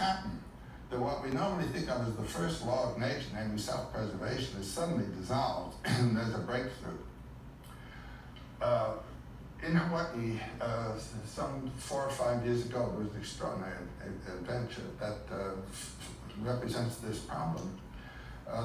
happen that what we normally think of as the first law of nature, namely self-preservation, is suddenly dissolved and there's a breakthrough. In Hawaii, some 4 or 5 years ago, there was an extraordinary adventure that represents this problem.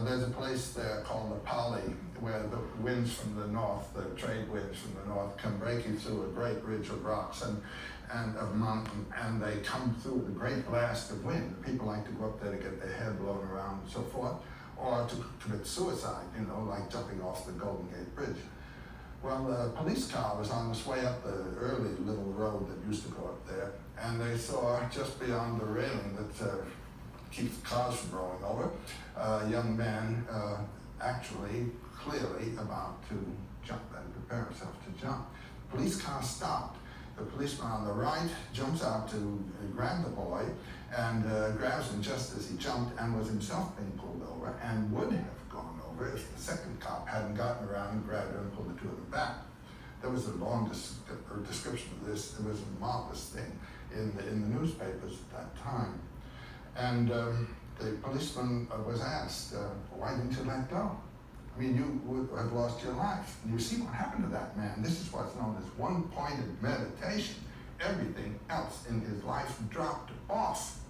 There's a place there called the Pali, where the winds from the north, the trade winds from the north, come breaking through a great ridge of rocks and of mountain, and they come through with a great blast of wind. People like to go up there to get their head blown around and so forth, or to commit suicide, you know, like jumping off the Golden Gate Bridge. Well, the police car was on its way up the early little road that used to go up there, and they saw just beyond the railing that keeps cars from rolling over, a young man actually clearly about to jump and prepare himself to jump. The police car stopped. The policeman on the right jumps out to grab the boy and grabs him just as he jumped and was himself being pulled over and would have gone over if the second cop hadn't gotten around and grabbed him and pulled the two of them back. There was a long description of this. It was a marvelous thing in the newspapers at that time. And the policeman was asked, why didn't you let go? I mean, you would have lost your life. And you see what happened to that man. This is what's known as one-pointed meditation. Everything else in his life dropped off.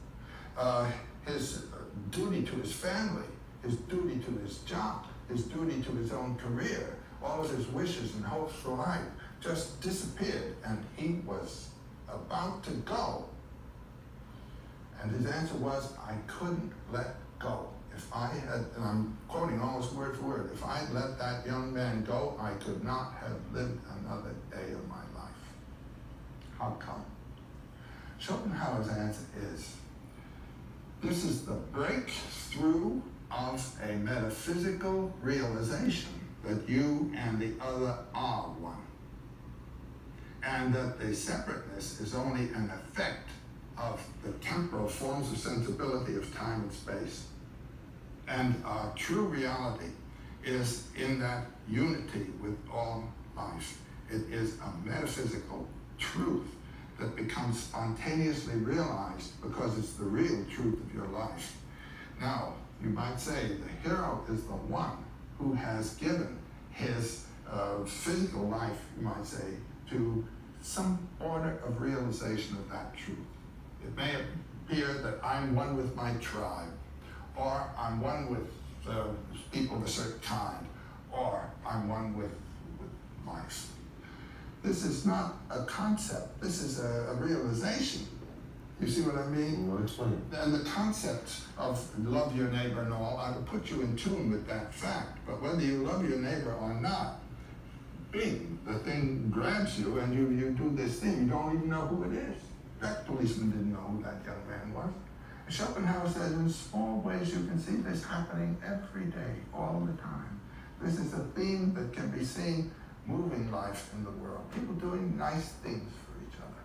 His duty to his family, his duty to his job, his duty to his own career, all of his wishes and hopes for life just disappeared, and he was about to go. And his answer was, I couldn't let go. If I had, and I'm quoting almost word for word, if I had let that young man go, I could not have lived another day of my life. How come? Schopenhauer's answer is, this is the breakthrough of a metaphysical realization that you and the other are one, and that the separateness is only an effect of the temporal forms of sensibility of time and space. And our true reality is in that unity with all life. It is a metaphysical truth that becomes spontaneously realized because it's the real truth of your life. Now, you might say the hero is the one who has given his physical life, you might say, to some order of realization of that truth. It may appear that I'm one with my tribe, or I'm one with people of a certain kind, or I'm one with life. This is not a concept, this is a realization. You see what I mean? Well, explain. And the concept of love your neighbor and all are to put you in tune with that fact. But whether you love your neighbor or not, bing, the thing grabs you and you do this thing. You don't even know who it is. That policeman didn't know who that young man was. Schopenhauer says in small ways you can see this happening every day, all the time. This is a theme that can be seen moving life in the world. People doing nice things for each other.